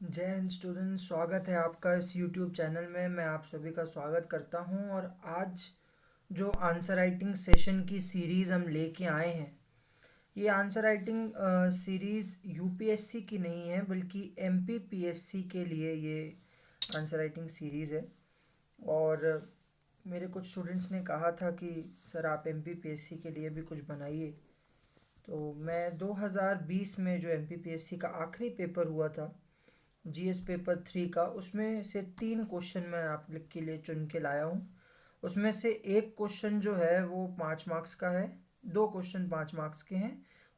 जय हिंद स्टूडेंट, स्वागत है आपका इस यूट्यूब चैनल में। मैं आप सभी का स्वागत करता हूं। और आज जो आंसर राइटिंग सेशन की सीरीज़ हम लेके आए हैं, ये आंसर राइटिंग सीरीज़ यूपीएससी की नहीं है बल्कि एमपीपीएससी के लिए ये आंसर राइटिंग सीरीज़ है। और मेरे कुछ स्टूडेंट्स ने कहा था कि सर आप एमपीपीएससी के लिए भी कुछ बनाइए। तो मैं 2020 में जो एमपीपीएससी का आखिरी पेपर हुआ था, जीएस पेपर 3 का, उसमें से 3 क्वेश्चन मैं आप लोग के लिए चुन के लाया हूँ। उसमें से एक क्वेश्चन जो है वो 5 मार्क्स का है, 2 क्वेश्चन 5 मार्क्स के हैं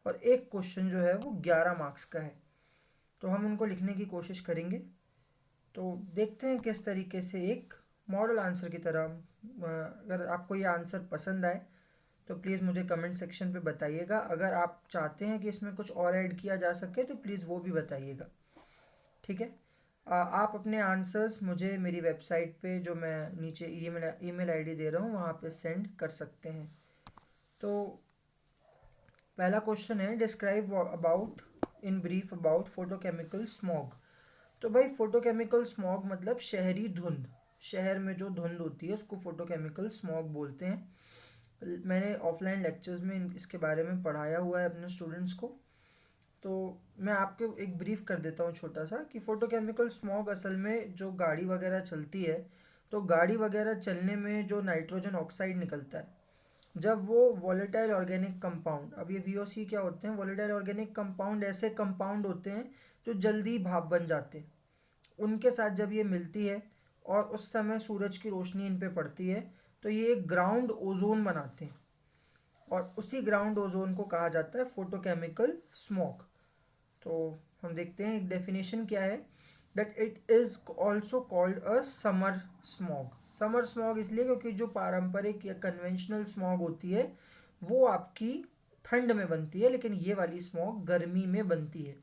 और एक क्वेश्चन जो है वो 11 मार्क्स का है। तो हम उनको लिखने की कोशिश करेंगे। तो देखते हैं किस तरीके से एक मॉडल आंसर की तरह। अगर आपको ये आंसर पसंद आए तो प्लीज़ मुझे कमेंट सेक्शन पे बताइएगा। अगर आप चाहते हैं कि इसमें कुछ और ऐड किया जा सके तो प्लीज़ वो भी बताइएगा, ठीक है। आप अपने आंसर्स मुझे मेरी वेबसाइट पे, जो मैं नीचे ईमेल आईडी दे रहा हूँ, वहाँ पे सेंड कर सकते हैं। तो पहला क्वेश्चन है, describe about in brief about photochemical smog. तो भाई फोटोकेमिकल स्मॉग मतलब शहरी धुंध। शहर में जो धुंध होती है उसको फोटोकेमिकल स्मॉग बोलते हैं। मैंने ऑफलाइन लेक्चर्स में इसके बारे में पढ़ाया हुआ है अपने स्टूडेंट्स को। तो मैं आपको एक ब्रीफ कर देता हूँ छोटा सा कि फोटोकेमिकल स्मॉग असल में जो गाड़ी वगैरह चलती है, तो गाड़ी वगैरह चलने में जो नाइट्रोजन ऑक्साइड निकलता है, जब वो वॉलेटाइल ऑर्गेनिक कंपाउंड, अब ये वीओसी क्या होते हैं, वॉलेटाइल ऑर्गेनिक कंपाउंड ऐसे कंपाउंड होते हैं जो जल्दी भाप बन जाते हैं। उनके साथ जब ये मिलती है और उस समय सूरज की रोशनी इन पे पड़ती है तो ये एक ग्राउंड ओजोन बनाते हैं और उसी ग्राउंड ओजोन को कहा जाता है फोटोकेमिकल स्मॉग। तो हम देखते हैं एक डेफिनेशन क्या है, that it is also called a summer smog. Summer smog इसलिए क्योंकि जो पारंपरिक या कन्वेंशनल स्मॉग होती है वो आपकी ठंड में बनती है, लेकिन ये वाली स्मॉग गर्मी में बनती है।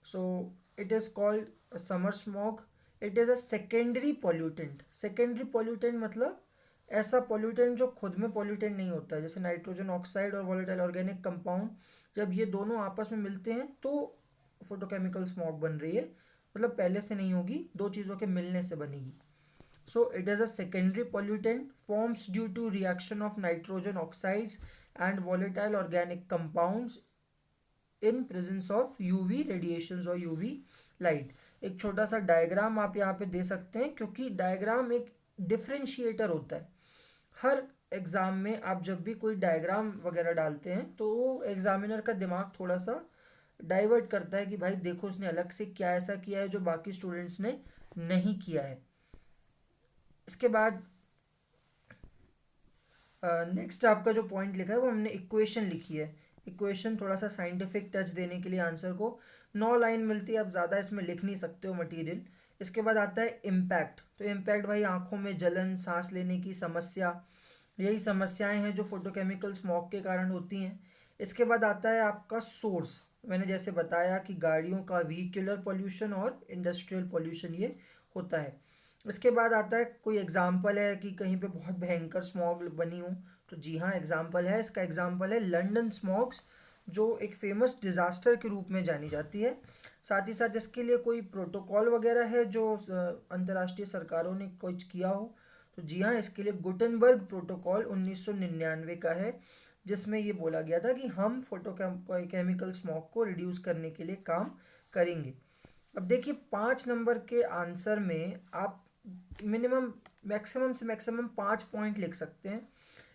सो it is called summer smog. It is a secondary pollutant. Secondary pollutant मतलब ऐसा पॉल्यूटेंट जो खुद में पॉल्यूटेंट नहीं होता है, जैसे नाइट्रोजन ऑक्साइड और वोलेटाइल ऑर्गेनिक कंपाउंड, जब ये दोनों आपस में मिलते हैं तो फोटोकेमिकल स्मॉग बन रही है। मतलब पहले से नहीं होगी, दो चीज़ों के मिलने से बनेगी। So it is a secondary pollutant forms due to reaction of nitrogen oxides and volatile organic compounds in presence of UV radiations और यूवी लाइट। एक छोटा सा डायग्राम आप यहाँ पे दे सकते हैं, क्योंकि डायग्राम एक डिफरेंशिएटर होता है। हर एग्ज़ाम में आप जब भी कोई डायग्राम वगैरह डालते हैं तो एग्जामिनर का दिमाग थोड़ा सा डाइवर्ट करता है कि भाई देखो उसने अलग से क्या ऐसा किया है जो बाकी स्टूडेंट्स ने नहीं किया है। इसके बाद नेक्स्ट आपका जो पॉइंट लिखा है वो हमने इक्वेशन लिखी है। इक्वेशन थोड़ा सा साइंटिफिक टच देने के लिए आंसर को 9 लाइन मिलती है, आप ज़्यादा इसमें लिख नहीं सकते हो मटेरियल। इसके बाद आता है इम्पैक्ट। तो इम्पैक्ट भाई आंखों में जलन, सांस लेने की समस्या, यही समस्याएं हैं जो फोटोकेमिकल स्मॉग के कारण होती हैं। इसके बाद आता है आपका सोर्स। मैंने जैसे बताया कि गाड़ियों का व्हीकुलर पोल्यूशन और इंडस्ट्रियल पोल्यूशन ये होता है। इसके बाद आता है कोई एग्जाम्पल है कि कहीं पे बहुत भयंकर स्मॉग बनी हो, तो जी हाँ एग्जाम्पल है। इसका एग्जाम्पल है लंदन स्मॉग्स, जो एक फेमस डिज़ास्टर के रूप में जानी जाती है। साथ ही साथ इसके लिए कोई प्रोटोकॉल वगैरह है जो अंतर्राष्ट्रीय सरकारों ने कुछ किया हो, तो जी हाँ इसके लिए गुटनबर्ग प्रोटोकॉल 1999 का है, जिसमें ये बोला गया था कि हम केमिकल स्मॉग को रिड्यूस करने के लिए काम करेंगे। अब देखिए 5 नंबर के आंसर में आप मिनिमम मैक्सिमम से मैक्सिमम 5 पॉइंट लिख सकते हैं।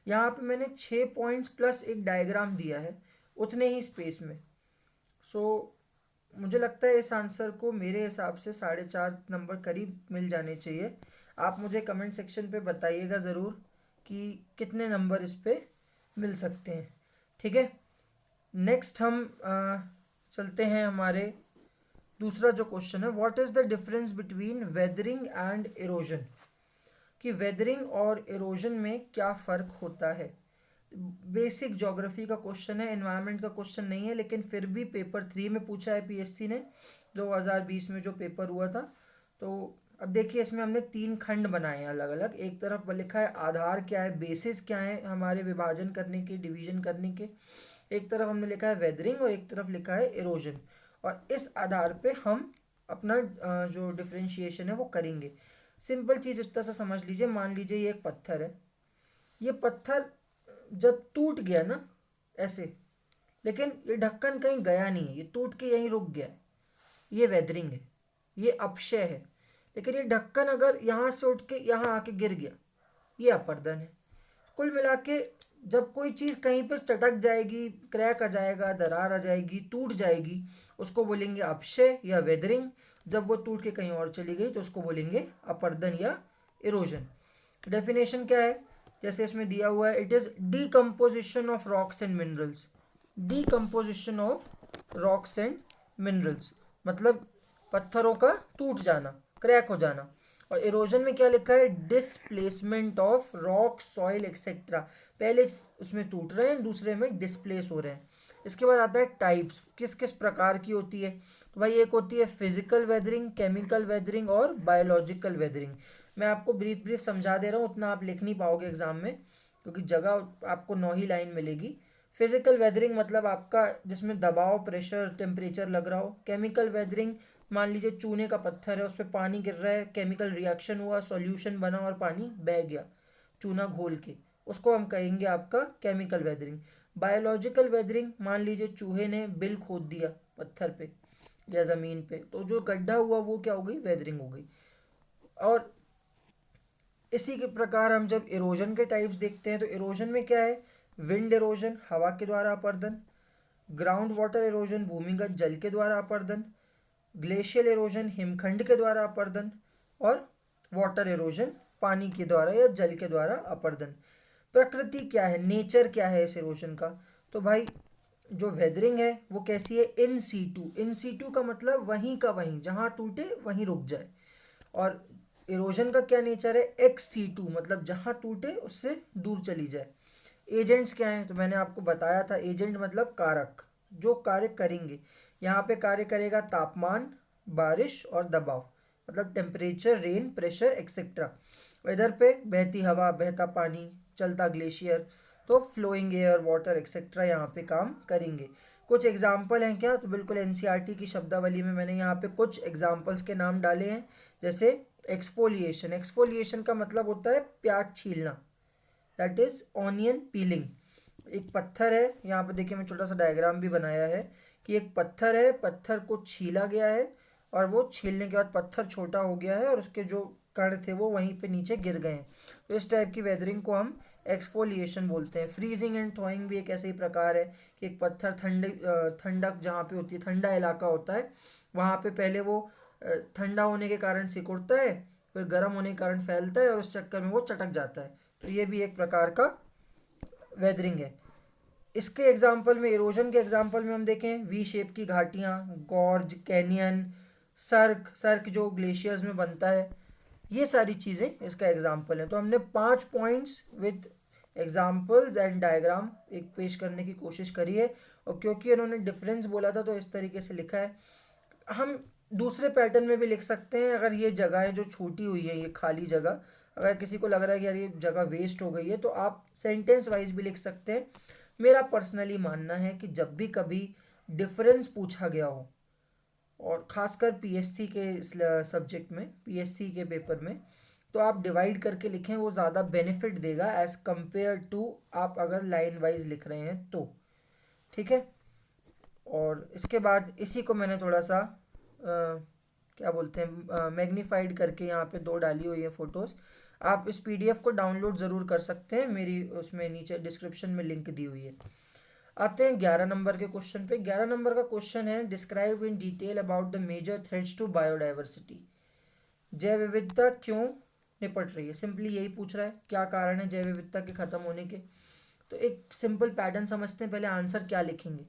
यहाँ पे मैंने 6 पॉइंट्स प्लस एक डायग्राम दिया है उतने ही स्पेस में। सो मुझे लगता है इस आंसर को मेरे हिसाब से 4.5 नंबर करीब मिल जाने चाहिए। आप मुझे कमेंट सेक्शन पे बताइएगा ज़रूर कि कितने नंबर इस पे मिल सकते हैं, ठीक है। नेक्स्ट हम चलते हैं हमारे दूसरा जो क्वेश्चन है, what is the difference between weathering and erosion. कि वेदरिंग और इरोजन में क्या फ़र्क होता है। बेसिक ज्योग्राफी का क्वेश्चन है, एनवायरनमेंट का क्वेश्चन नहीं है, लेकिन फिर भी पेपर 3 में पूछा है पीएससी ने 2020 में जो पेपर हुआ था। तो अब देखिए इसमें हमने 3 खंड बनाए हैं अलग अलग। एक तरफ लिखा है आधार क्या है, बेसिस क्या है हमारे विभाजन करने के, डिवीजन करने के। एक तरफ हमने लिखा है वेदरिंग और एक तरफ लिखा है इरोजन। और इस आधार पे हम अपना जो डिफ्रेंशिएशन है वो करेंगे। सिंपल चीज़ इतना सा समझ लीजिए, मान लीजिए ये एक पत्थर है, ये पत्थर जब टूट गया ना ऐसे, लेकिन ये ढक्कन कहीं गया नहीं है, ये टूट के यहीं रुक गया है, ये वेदरिंग है, ये अपक्षय है। लेकिन ये ढक्कन अगर यहाँ से उठ के यहाँ आके गिर गया, ये अपर्दन है। कुल मिला के जब कोई चीज़ कहीं पे चटक जाएगी, क्रैक आ जाएगा, दरार आ जाएगी, टूट जाएगी, उसको बोलेंगे अपक्षय या वेदरिंग। जब वो टूट के कहीं और चली गई तो उसको बोलेंगे अपर्दन या इरोजन। डेफिनेशन क्या है, जैसे इसमें दिया हुआ है, it is decomposition of rocks and minerals. Decomposition of rocks and minerals मतलब पत्थरों का टूट जाना, क्रैक हो जाना। और इरोजन में क्या लिखा है, displacement of rock, soil etcetera. पहले उसमें टूट रहे हैं, दूसरे में डिस्प्लेस हो रहे हैं। इसके बाद आता है टाइप्स, किस किस प्रकार की होती है। तो भाई एक होती है फिजिकल वेदरिंग, केमिकल वेदरिंग और बायोलॉजिकल वेदरिंग। मैं आपको ब्रीफ समझा दे रहा हूँ, उतना आप लिख नहीं पाओगे एग्जाम में क्योंकि जगह आपको 9 ही लाइन मिलेगी। फिजिकल वेदरिंग मतलब आपका जिसमें दबाव, प्रेशर, टेम्परेचर लग रहा हो। केमिकल वेदरिंग, मान लीजिए चूने का पत्थर है, उस पर पानी गिर रहा है, केमिकल रिएक्शन हुआ, सॉल्यूशन बना और पानी बह गया चूना घोल के, उसको हम कहेंगे आपका केमिकल वेदरिंग। बायोलॉजिकल वेदरिंग, मान लीजिए चूहे ने बिल खोद दिया पत्थर पे या ज़मीन पे, तो जो गड्ढा हुआ वो क्या हो गई, वेदरिंग हो गई। और इसी के प्रकार हम जब इरोजन के टाइप्स देखते हैं तो इरोजन में क्या है, विंड इरोजन हवा के द्वारा अपर्दन, ग्राउंड वाटर इरोजन भूमिगत जल के द्वारा अपर्दन, ग्लेशियल इरोजन हिमखंड के द्वारा अपर्दन, और वाटर इरोजन पानी के द्वारा या जल के द्वारा अपर्दन। प्रकृति क्या है, नेचर क्या है इस इरोजन का, तो भाई जो वेदरिंग है वो कैसी है, इन सीटू। इन सीटू का मतलब वहीं का वहीं, जहाँ टूटे वहीं रुक जाए। और इरोजन का क्या नेचर है, एक्स सीटू मतलब जहाँ टूटे उससे दूर चली जाए। एजेंट्स क्या हैं, तो मैंने आपको बताया था, एजेंट मतलब कारक, जो कार्य करेंगे। यहाँ पे कार्य करेगा तापमान, बारिश और दबाव, मतलब टेम्परेचर, रेन, प्रेशर एक्सेट्रा। इधर पे बहती हवा, बहता पानी, चलता ग्लेशियर, तो फ्लोइंग एयर, वाटर एक्सेट्रा यहाँ पे काम करेंगे। कुछ एग्जाम्पल हैं क्या, तो बिल्कुल एनसीईआरटी की शब्दावली में मैंने यहाँ पे कुछ एग्जाम्पल्स के नाम डाले हैं। जैसे एक्सफोलिएशन, एक्सफोलिएशन का मतलब होता है प्याज छीलना, दैट इज ऑनियन पीलिंग। एक पत्थर है, यहाँ पे देखिए मैं छोटा सा डायग्राम भी बनाया है कि एक पत्थर है, पत्थर को छीला गया है और वो छीलने के बाद पत्थर छोटा हो गया है और उसके जो कण थे वो वहीं पे नीचे गिर गए हैं। तो इस टाइप की वेदरिंग को हम एक्सफोलिएशन बोलते हैं। फ्रीजिंग एंड थॉइंग भी एक ऐसे ही प्रकार है कि एक पत्थर ठंडक जहाँ पे होती है, ठंडा इलाका होता है, वहाँ पे पहले वो ठंडा होने के कारण सिकुड़ता है, फिर गर्म होने के कारण फैलता है और उस चक्कर में वो चटक जाता है। तो ये भी एक प्रकार का वेदरिंग है। इसके एग्जाम्पल में, इरोजन के एग्जाम्पल में हम देखें, वी शेप की घाटियाँ, गॉर्ज, कैनियन, सर्क, सर्क जो ग्लेशियर्स में बनता है, ये सारी चीज़ें इसका एग्जाम्पल है। तो हमने 5 points with examples and diagram एक पेश करने की कोशिश करी है। और क्योंकि उन्होंने डिफरेंस बोला था तो इस तरीके से लिखा है। हम दूसरे पैटर्न में भी लिख सकते हैं, अगर ये जगहें जो छूटी हुई है, ये खाली जगह, अगर किसी को लग रहा है कि यार ये जगह वेस्ट हो गई है, तो आप सेंटेंस वाइज भी लिख सकते हैं। मेरा पर्सनली मानना है कि जब भी कभी डिफरेंस पूछा गया हो, और ख़ासकर पीएससी के सब्जेक्ट में, पीएससी के पेपर में, तो आप डिवाइड करके लिखें, वो ज़्यादा बेनिफिट देगा एज़ कंपेयर टू आप अगर लाइन वाइज लिख रहे हैं तो। ठीक है। और इसके बाद इसी को मैंने थोड़ा सा क्या बोलते हैं, मैग्नीफाइड करके यहाँ पे 2 डाली हुई है फ़ोटोज़। आप इस पीडीएफ को डाउनलोड ज़रूर कर सकते हैं, मेरी उसमें नीचे डिस्क्रिप्शन में लिंक दी हुई है। आते हैं 11 नंबर के क्वेश्चन पे। 11 नंबर का क्वेश्चन है, describe in detail about the major threats to biodiversity. जैव विविधता क्यों निपट रही है, सिंपली यही पूछ रहा है, क्या कारण है जैव विविधता के ख़त्म होने के। तो एक सिंपल पैटर्न समझते हैं, पहले आंसर क्या लिखेंगे।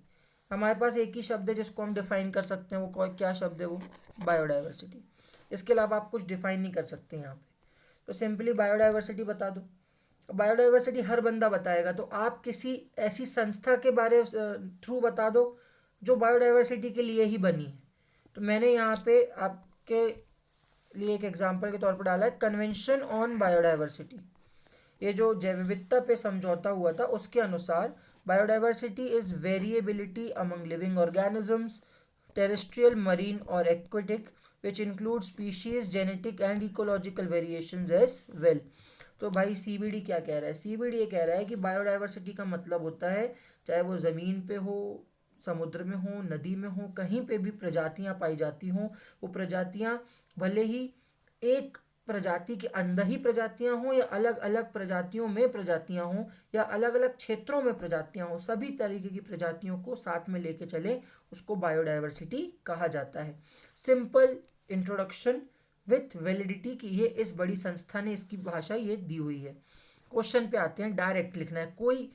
हमारे पास एक ही शब्द है जिसको हम डिफाइन कर सकते हैं, वो क्या शब्द है, वो बायोडाइवर्सिटी। इसके अलावा आप कुछ डिफाइन नहीं कर सकते यहाँ पे, तो सिंपली बायोडाइवर्सिटी बता दो। बायोडाइवर्सिटी हर बंदा बताएगा, तो आप किसी ऐसी संस्था के बारे थ्रू बता दो जो बायोडाइवर्सिटी के लिए ही बनी है। तो मैंने यहाँ पे आपके लिए एक एग्जांपल के तौर पर डाला है, कन्वेंशन ऑन बायोडाइवर्सिटी। ये जो जैव विविधता पे समझौता हुआ था, उसके अनुसार biodiversity is variability among living organisms terrestrial, marine और aquatic, which include species, genetic and ecological variations as well. तो भाई सीबीडी क्या कह रहा है? सीबीडी ये कह रहा है कि बायोडाइवर्सिटी का मतलब होता है चाहे वो ज़मीन पे हो, समुद्र में हो, नदी में हो, कहीं पे भी प्रजातियां पाई जाती हों, वो प्रजातियां भले ही एक प्रजाति के अंदर ही प्रजातियां हों या अलग अलग प्रजातियों में प्रजातियां हों या अलग अलग क्षेत्रों में प्रजातियां हों, सभी तरीके की प्रजातियों को साथ में लेके चले, उसको बायोडाइवर्सिटी कहा जाता है। सिंपल इंट्रोडक्शन विथ वैलिडिटी की ये इस बड़ी संस्था ने इसकी भाषा ये दी हुई है। क्वेश्चन पे आते हैं, डायरेक्ट लिखना है, कोई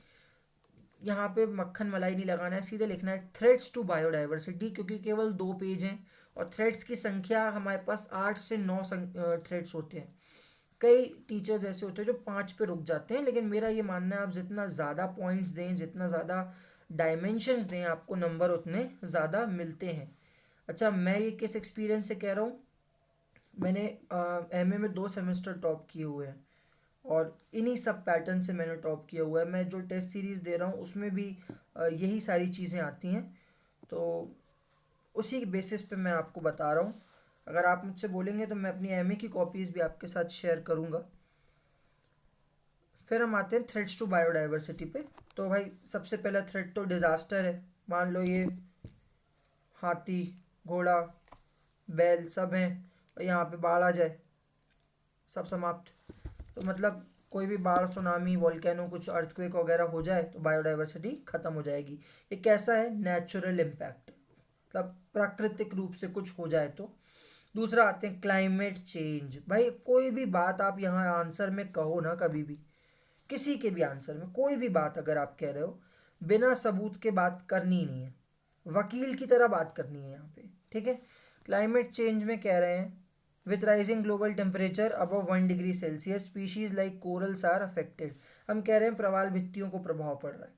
यहाँ पे मक्खन मलाई नहीं लगाना है, सीधे लिखना है थ्रेड्स टू बायोडाइवर्सिटी, क्योंकि केवल 2 पेज हैं और थ्रेड्स की संख्या हमारे पास 8 से 9 थ्रेड्स होते हैं। कई टीचर्स ऐसे होते हैं जो 5 पे रुक जाते हैं, लेकिन मेरा ये मानना है आप जितना ज़्यादा पॉइंट्स दें, जितना ज़्यादा डायमेंशंस दें, आपको नंबर उतने ज़्यादा मिलते हैं। अच्छा, मैं ये किस एक्सपीरियंस से कह रहा हूँ? मैंने एमए में 2 सेमेस्टर टॉप किए हुए हैं और इन्हीं सब पैटर्न से मैंने टॉप किया हुआ है। मैं जो टेस्ट सीरीज़ दे रहा हूँ उसमें भी यही सारी चीज़ें आती हैं, तो उसी के बेसिस पे मैं आपको बता रहा हूँ। अगर आप मुझसे बोलेंगे तो मैं अपनी एमए की कॉपीज़ भी आपके साथ शेयर करूँगा। फिर हम आते हैं थ्रेड्स टू बायोडाइवर्सिटी पे। तो भाई सबसे पहला थ्रेड तो डिज़ास्टर है। मान लो ये हाथी, घोड़ा, बैल सब हैं और यहाँ पे बाढ़ आ जाए, सब समाप्त। तो मतलब कोई भी बाढ़, सुनामी, वोल्केनो, कुछ अर्थक्वेक वगैरह हो जाए तो बायोडाइवर्सिटी ख़त्म हो जाएगी। ये कैसा है? नेचुरल इम्पैक्ट, मतलब प्राकृतिक रूप से कुछ हो जाए तो। दूसरा आते हैं क्लाइमेट चेंज। भाई कोई भी बात आप यहाँ आंसर में कहो ना, कभी भी किसी के भी आंसर में कोई भी बात अगर आप कह रहे हो, बिना सबूत के बात करनी ही नहीं है, वकील की तरह बात करनी है यहाँ पे, ठीक है। क्लाइमेट चेंज में कह रहे हैं with rising global temperature above 1 degree Celsius species like corals are affected. हम कह रहे हैं प्रवाल भित्तियों को प्रभाव पड़ रहा है।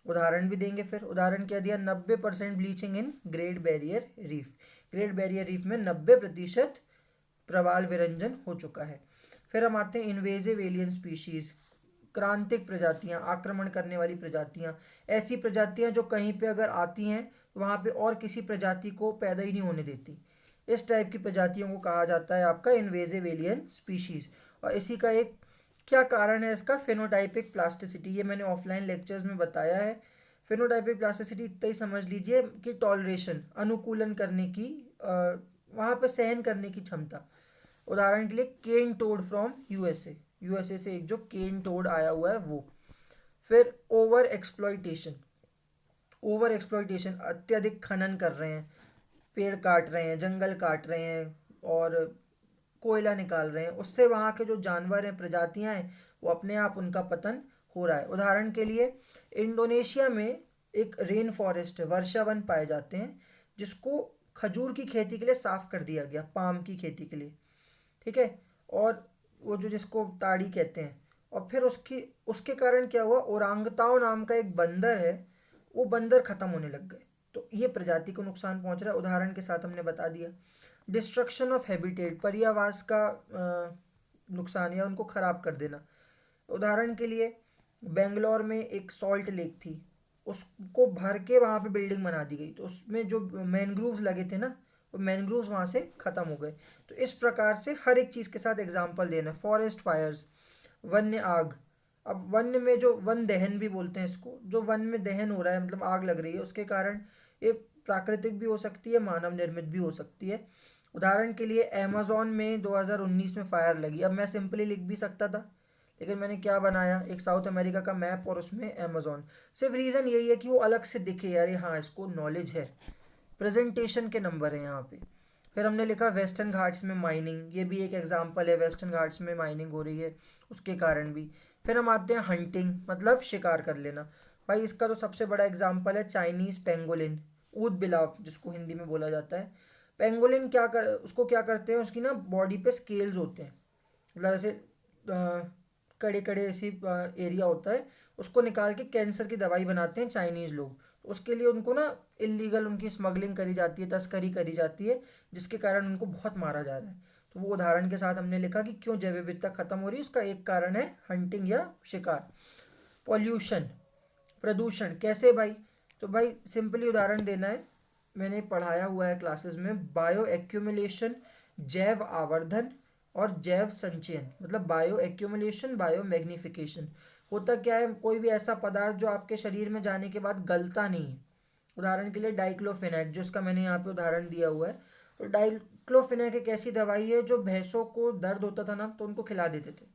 उदाहरण भी देंगे। फिर उदाहरण क्या दिया? 90% bleaching in great barrier reef. Great barrier reef में 90% प्रवाल विरंजन हो चुका है। फिर हम आते हैं इन्वेजिव एलियन स्पीशीज, क्रांतिक प्रजातियां, आक्रमण करने वाली प्रजातियां, ऐसी प्रजातियां जो कहीं पे अगर आती हैं तो वहाँ पे और किसी प्रजाति को पैदा ही नहीं होने देती। इस टाइप की प्रजातियों को कहा जाता है आपका इन्वेजिव एलियन स्पीशीज। और इसी का एक क्या कारण है इसका? Phenotypic plasticity. ये मैंने ऑफलाइन लेक्चर्स में बताया है। फिनोटाइपिक प्लास्टिसिटी इतना ही समझ लीजिए कि टॉलरेशन, अनुकूलन करने की, वहाँ पे सहन करने की क्षमता। उदाहरण के लिए केन टोड फ्रॉम यूएसए, यूएसए से एक जो केन टोड आया हुआ है वो। फिर ओवर एक्सप्लॉइटेशन, ओवर एक्सप्लॉइटेशन, अत्यधिक खनन कर रहे हैं, पेड़ काट रहे हैं, जंगल काट रहे हैं और कोयला निकाल रहे हैं, उससे वहाँ के जो जानवर हैं, प्रजातियां हैं, वो अपने आप उनका पतन हो रहा है। उदाहरण के लिए इंडोनेशिया में एक रेन फॉरेस्ट है, वर्षा वन पाए जाते हैं, जिसको खजूर की खेती के लिए साफ कर दिया गया, पाम की खेती के लिए, ठीक है। और वो जो जिसको ताड़ी कहते हैं, और फिर उसकी उसके कारण क्या हुआ? ओरांगताओ नाम का एक बंदर है, वो बंदर खत्म होने लग गए। तो ये प्रजाति को नुकसान पहुंच रहा है, उदाहरण के साथ हमने बता दिया। डिस्ट्रक्शन ऑफ हैबिटेट, पर्यावास का नुकसान या उनको ख़राब कर देना। उदाहरण के लिए बेंगलोर में एक सॉल्ट लेक थी, उसको भर के वहाँ पे बिल्डिंग बना दी गई, तो उसमें जो मैनग्रोव्स लगे थे ना, वो मैनग्रोव्स वहाँ से ख़त्म हो गए। तो इस प्रकार से हर एक चीज़ के साथ एग्जाम्पल देना। फॉरेस्ट फायर्स, वन्य आग। अब वन्य में जो वन दहन भी बोलते हैं इसको, जो वन में दहन हो रहा है मतलब आग लग रही है, उसके कारण ये प्राकृतिक भी हो सकती है, मानव निर्मित भी हो सकती है। उदाहरण के लिए अमेज़ॉन में 2019 में फायर लगी। अब मैं सिंपली लिख भी सकता था, लेकिन मैंने क्या बनाया? एक साउथ अमेरिका का मैप और उसमें अमेज़ॉन। सिर्फ रीज़न यही है कि वो अलग से दिखे यार, हाँ इसको नॉलेज है, प्रेजेंटेशन के नंबर हैं यहाँ पे। फिर हमने लिखा वेस्टर्न घाट्स में माइनिंग, ये भी एक एग्जांपल है, वेस्टर्न घाट्स में माइनिंग हो रही है, उसके कारण भी। फिर हम आते हैं हंटिंग, मतलब शिकार कर लेना। भाई इसका तो सबसे बड़ा एग्जांपल है चाइनीज़ पेंगोलिन, ऊद बिलाव जिसको हिंदी में बोला जाता है। पेंगोलिन क्या कर उसको क्या करते हैं, उसकी ना बॉडी पे स्केल्स होते हैं, मतलब ऐसे कड़े कड़े ऐसी एरिया होता है, उसको निकाल के कैंसर की दवाई बनाते हैं चाइनीज़ लोग। तो उसके लिए उनको ना इलीगल उनकी स्मगलिंग करी जाती है, तस्करी करी जाती है, जिसके कारण उनको बहुत मारा जा रहा है। तो वो उदाहरण के साथ हमने लिखा कि क्यों जैव विविधता खत्म हो रही है, उसका एक कारण है हंटिंग या शिकार। पॉल्यूशन, प्रदूषण कैसे भाई? तो भाई सिंपली उदाहरण देना है, मैंने पढ़ाया हुआ है क्लासेस में, बायो एक्यूमुलेशन, जैव आवर्धन और जैव संचयन, मतलब बायो एक्यूमुलेशन, बायो मैग्निफिकेशन। होता क्या है, कोई भी ऐसा पदार्थ जो आपके शरीर में जाने के बाद गलता नहीं है, उदाहरण के लिए डाइक्लोफेनेक, जो इसका मैंने यहाँ पे उदाहरण दिया हुआ है, तो डाइक्लोफेनेक एक ऐसी दवाई है जो भैंसों को दर्द होता था ना तो उनको खिला देते थे,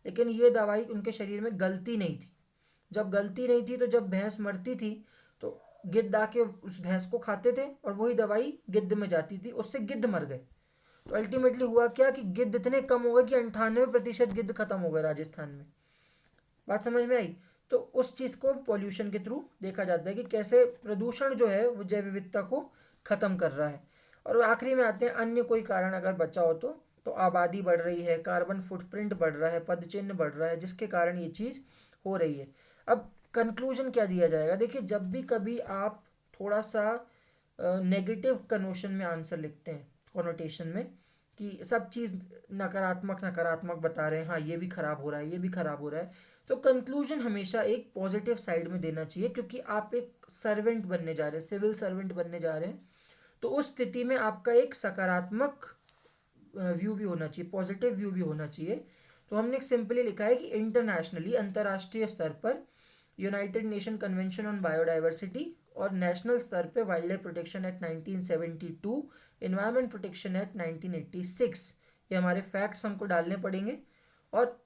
लेकिन ये दवाई उनके शरीर में गलती नहीं थी। जब गलती नहीं थी तो जब भैंस मरती थी तो गिद्ध आके उस भैंस को खाते थे और वही दवाई गिद्ध में जाती थी, उससे गिद्ध मर गए। तो अल्टीमेटली हुआ क्या कि गिद्ध इतने कम हो गए कि 98% गिद्ध खत्म हो गए राजस्थान में। बात समझ में आई? तो उस चीज़ को पॉल्यूशन के थ्रू देखा जाता है कि कैसे प्रदूषण जो है वो जैव विविधता को ख़त्म कर रहा है। और आखिरी में आते हैं अन्य कोई कारण अगर बचा हो तो आबादी बढ़ रही है, कार्बन फुटप्रिंट बढ़ रहा है, पदचिन्ह बढ़ रहा है, जिसके कारण ये चीज़ हो रही है। अब कंक्लूजन क्या दिया जाएगा? देखिए, जब भी कभी आप थोड़ा सा नेगेटिव कनोशन में आंसर लिखते हैं, कॉनोटेशन में, कि सब चीज़ नकारात्मक नकारात्मक बता रहे हैं, हाँ ये भी ख़राब हो रहा है, ये भी ख़राब हो रहा है, तो कंक्लूजन हमेशा एक पॉजिटिव साइड में देना चाहिए, क्योंकि आप एक सर्वेंट बनने जा रहे हैं, सिविल सर्वेंट बनने जा रहे हैं। तो उस स्थिति में आपका एक सकारात्मक व्यू भी होना चाहिए, पॉजिटिव व्यू भी होना चाहिए। तो हमने एक सिंपली लिखा है कि इंटरनेशनली, अंतर्राष्ट्रीय स्तर पर United nation convention on biodiversity और नेशनल स्तर पे wild life protection act 1972, environment protection act 1986, ये हमारे फैक्ट्स हमको डालने पड़ेंगे। और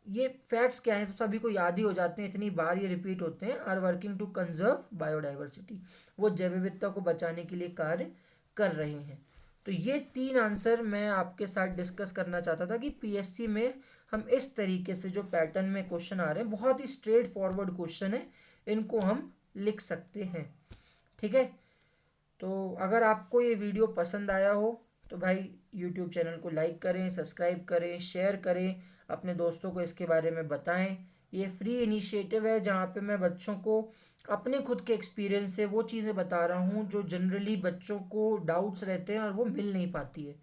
ये फैक्ट्स क्या हैं तो सभी को याद ही हो जाते हैं, इतनी बार ये रिपीट होते हैं। Are working to conserve biodiversity, वो जैव विविधता को बचाने के लिए कार्य कर रहे हैं। तो ये 3 आंसर मैं आपके साथ डिस्कस करना चाहता था कि पीएससी में हम इस तरीके से जो पैटर्न में क्वेश्चन आ रहे हैं, बहुत ही स्ट्रेट फॉरवर्ड क्वेश्चन है, इनको हम लिख सकते हैं। ठीक है, तो अगर आपको ये वीडियो पसंद आया हो तो भाई यूट्यूब चैनल को लाइक करें, सब्सक्राइब करें, शेयर करें, अपने दोस्तों को इसके बारे में बताएं। ये फ्री इनिशिएटिव है जहाँ पे मैं बच्चों को अपने खुद के एक्सपीरियंस से वो चीज़ें बता रहा हूँ जो जनरली बच्चों को डाउट्स रहते हैं और वो मिल नहीं पाती है।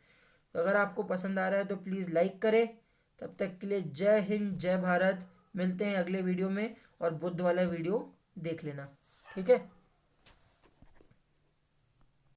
तो अगर आपको पसंद आ रहा है तो प्लीज़ लाइक करें। तब तक के लिए जय हिंद, जय भारत। मिलते हैं अगले वीडियो में, और बुध वाला वीडियो देख लेना। ठीक है।